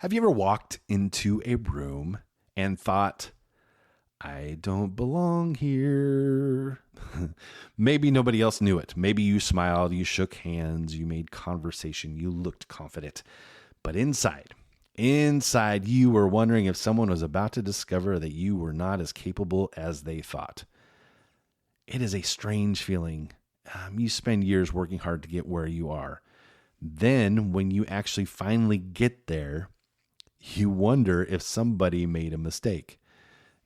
Have you ever walked into a room and thought, I don't belong here? Maybe nobody else knew it. Maybe you smiled, you shook hands, you made conversation, you looked confident. But inside, you were wondering if someone was about to discover that you were not as capable as they thought. It is a strange feeling. You spend years working hard to get where you are. Then, when you actually finally get there, you wonder if somebody made a mistake.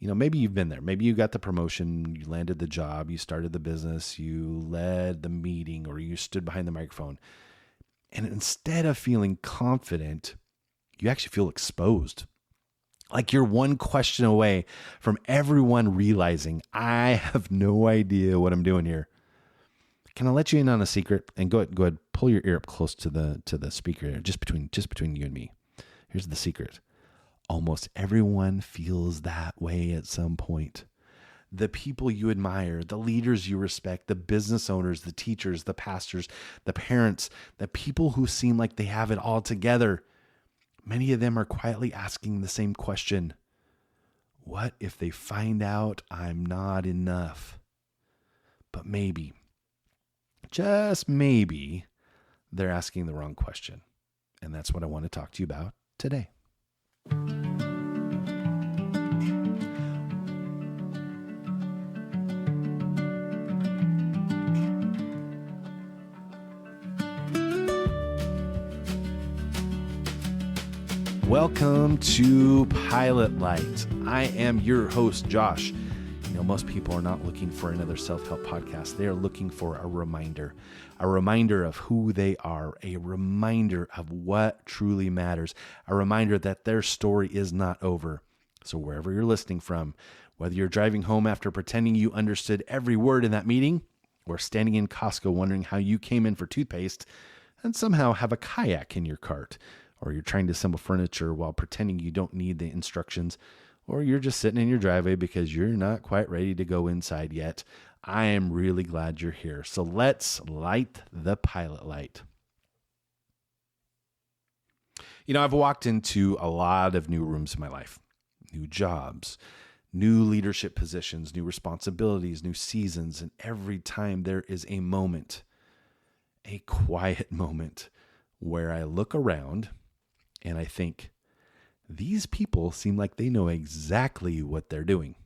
Maybe you've been there. Maybe you got the promotion, you landed the job, you started the business, you led the meeting, or you stood behind the microphone. And instead of feeling confident, you actually feel exposed. Like you're one question away from everyone realizing, I have no idea what I'm doing here. Can I let you in on a secret? And go ahead, pull your ear up close to the speaker here, just between you and me. Here's the secret. Almost everyone feels that way at some point. The people you admire, the leaders you respect, the business owners, the teachers, the pastors, the parents, the people who seem like they have it all together. Many of them are quietly asking the same question. What if they find out I'm not enough? But maybe, just maybe, they're asking the wrong question. And that's what I want to talk to you about today. Welcome to Pilot Light. I am your host, Josh. Most people are not looking for another self-help podcast. They are looking for a reminder of who they are, a reminder of what truly matters, a reminder that their story is not over. So wherever you're listening from, whether you're driving home after pretending you understood every word in that meeting, or standing in Costco wondering how you came in for toothpaste and somehow have a kayak in your cart, or you're trying to assemble furniture while pretending you don't need the instructions, or you're just sitting in your driveway because you're not quite ready to go inside yet, I am really glad you're here. So let's light the pilot light. I've walked into a lot of new rooms in my life, new jobs, new leadership positions, new responsibilities, new seasons, and every time there is a moment, a quiet moment, where I look around and I think, these people seem like they know exactly what they're doing.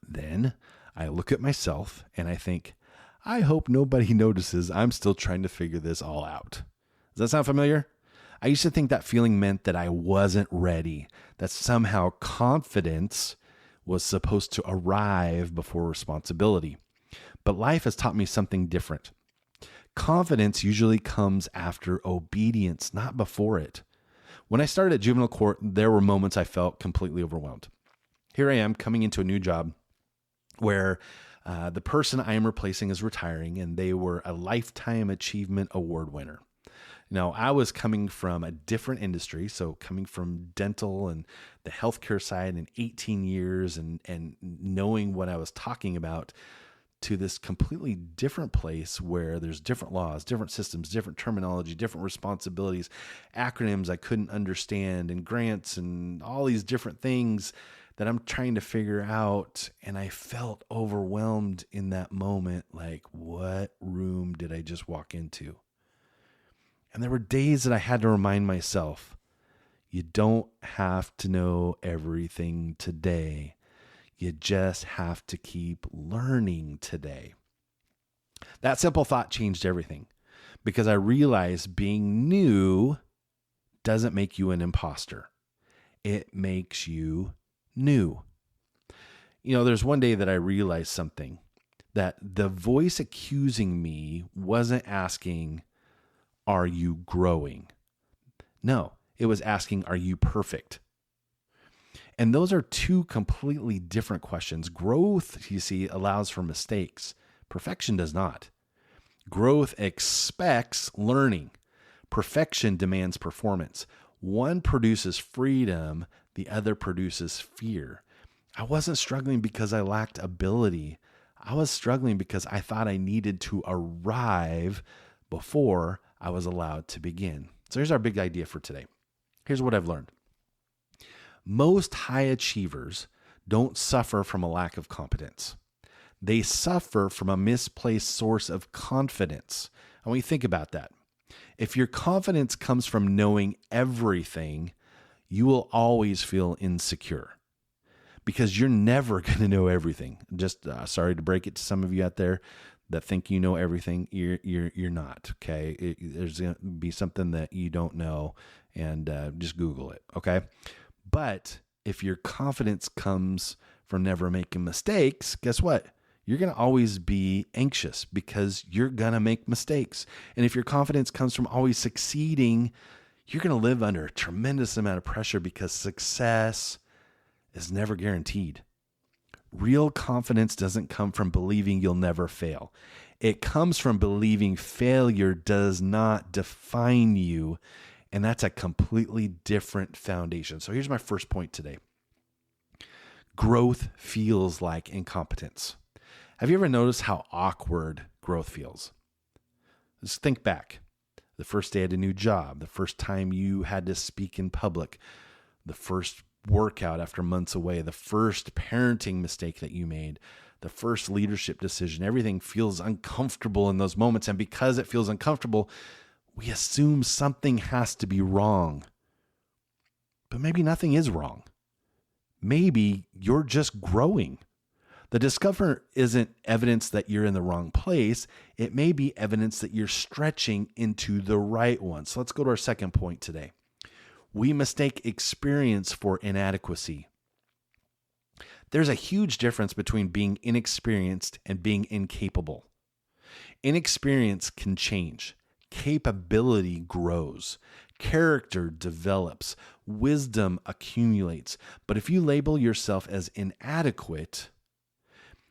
Then I look at myself and I think, I hope nobody notices I'm still trying to figure this all out. Does that sound familiar? I used to think that feeling meant that I wasn't ready, that somehow confidence was supposed to arrive before responsibility. But life has taught me something different. Confidence usually comes after obedience, not before it. When I started at juvenile court, there were moments I felt completely overwhelmed. Here I am coming into a new job where the person I am replacing is retiring, and they were a Lifetime Achievement Award winner. Now, I was coming from a different industry, so coming from dental and the healthcare side in 18 years and knowing what I was talking about, to this completely different place where there's different laws, different systems, different terminology, different responsibilities, acronyms I couldn't understand, and grants and all these different things that I'm trying to figure out. And I felt overwhelmed in that moment. Like, what room did I just walk into? And there were days that I had to remind myself, you don't have to know everything today. You just have to keep learning today. That simple thought changed everything, because I realized being new doesn't make you an imposter. It makes you new. There's one day that I realized something, that the voice accusing me wasn't asking, are you growing? No, it was asking, are you perfect? And those are two completely different questions. Growth, you see, allows for mistakes. Perfection does not. Growth expects learning. Perfection demands performance. One produces freedom, the other produces fear. I wasn't struggling because I lacked ability. I was struggling because I thought I needed to arrive before I was allowed to begin. So here's our big idea for today. Here's what I've learned. Most high achievers don't suffer from a lack of competence. They suffer from a misplaced source of confidence. And when you think about that, if your confidence comes from knowing everything, you will always feel insecure because you're never going to know everything. Just sorry to break it to some of you out there that think you know everything. You're not. Okay, there's going to be something that you don't know, and just Google it. Okay, but if your confidence comes from never making mistakes, guess what? You're going to always be anxious because you're going to make mistakes. And if your confidence comes from always succeeding, you're going to live under a tremendous amount of pressure because success is never guaranteed. Real confidence doesn't come from believing you'll never fail. It comes from believing failure does not define you. And that's a completely different foundation. So here's my first point today. Growth feels like incompetence. Have you ever noticed how awkward growth feels? Just think back. The first day at a new job, the first time you had to speak in public, the first workout after months away, the first parenting mistake that you made, the first leadership decision. Everything feels uncomfortable in those moments. And because it feels uncomfortable, we assume something has to be wrong. But maybe nothing is wrong. Maybe you're just growing. The discomfort isn't evidence that you're in the wrong place. It may be evidence that you're stretching into the right one. So let's go to our second point today. We mistake experience for inadequacy. There's a huge difference between being inexperienced and being incapable. Inexperience can change. Capability grows. Character develops. Wisdom accumulates. But if you label yourself as inadequate,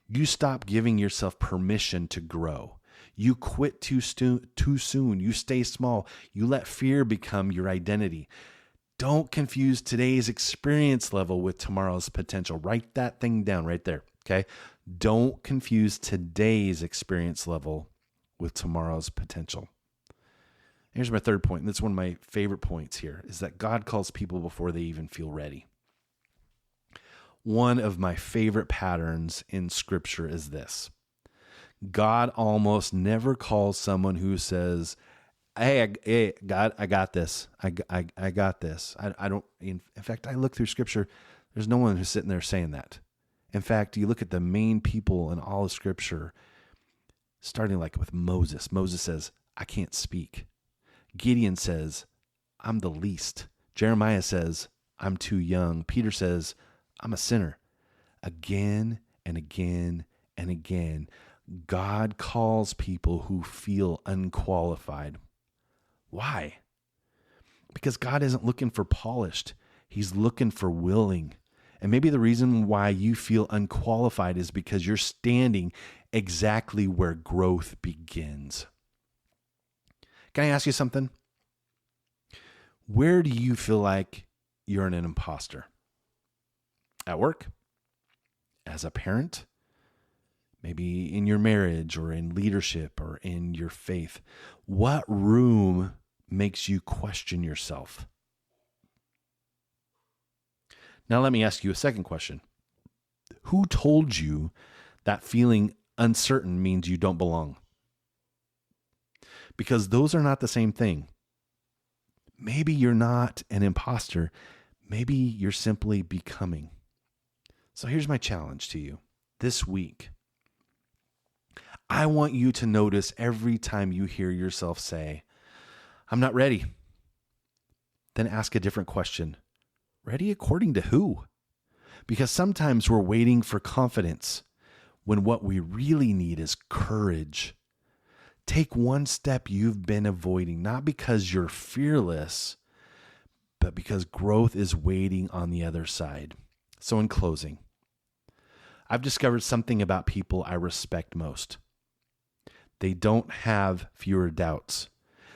you stop giving yourself permission to grow. You quit too soon. You stay small. You let fear become your identity. Don't confuse today's experience level with tomorrow's potential. Write that thing down right there, okay? Don't confuse today's experience level with tomorrow's potential. Here's my third point, and that's one of my favorite points here, is that God calls people before they even feel ready. One of my favorite patterns in Scripture is this. God almost never calls someone who says, hey, God, I got this. I got this. I don't, in fact, I look through Scripture, there's no one who's sitting there saying that. In fact, you look at the main people in all of Scripture, starting like with Moses. Moses says, I can't speak. Gideon says, I'm the least. Jeremiah says, I'm too young. Peter says, I'm a sinner. Again and again and again, God calls people who feel unqualified. Why? Because God isn't looking for polished. He's looking for willing. And maybe the reason why you feel unqualified is because you're standing exactly where growth begins. Can I ask you something? Where do you feel like you're an imposter? At work? As a parent? Maybe in your marriage or in leadership or in your faith? What room makes you question yourself? Now let me ask you a second question. Who told you that feeling uncertain means you don't belong? Because those are not the same thing. Maybe you're not an imposter. Maybe you're simply becoming. So here's my challenge to you this week. I want you to notice every time you hear yourself say, I'm not ready. Then ask a different question. Ready according to who? Because sometimes we're waiting for confidence when what we really need is courage. Take one step you've been avoiding, not because you're fearless, but because growth is waiting on the other side. So in closing, I've discovered something about people I respect most. They don't have fewer doubts.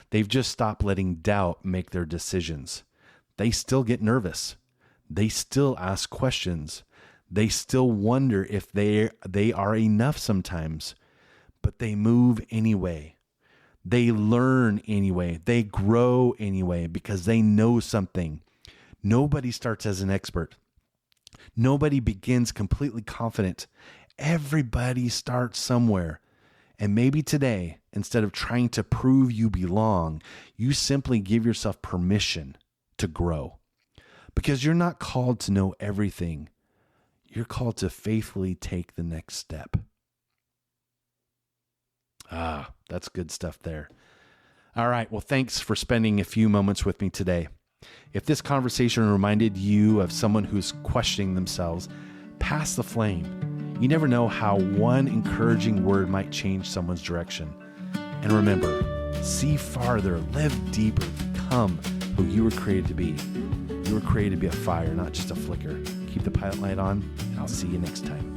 They've just stopped letting doubt make their decisions. They still get nervous. They still ask questions. They still wonder if they are enough sometimes, but they move anyway. They learn anyway. They grow anyway because they know something. Nobody starts as an expert. Nobody begins completely confident. Everybody starts somewhere. And maybe today, instead of trying to prove you belong, you simply give yourself permission to grow. Because you're not called to know everything. You're called to faithfully take the next step. That's good stuff there. All right. Well, thanks for spending a few moments with me today. If this conversation reminded you of someone who's questioning themselves, pass the flame. You never know how one encouraging word might change someone's direction. And remember, see farther, live deeper, become who you were created to be. You were created to be a fire, not just a flicker. Keep the pilot light on, and I'll see you next time.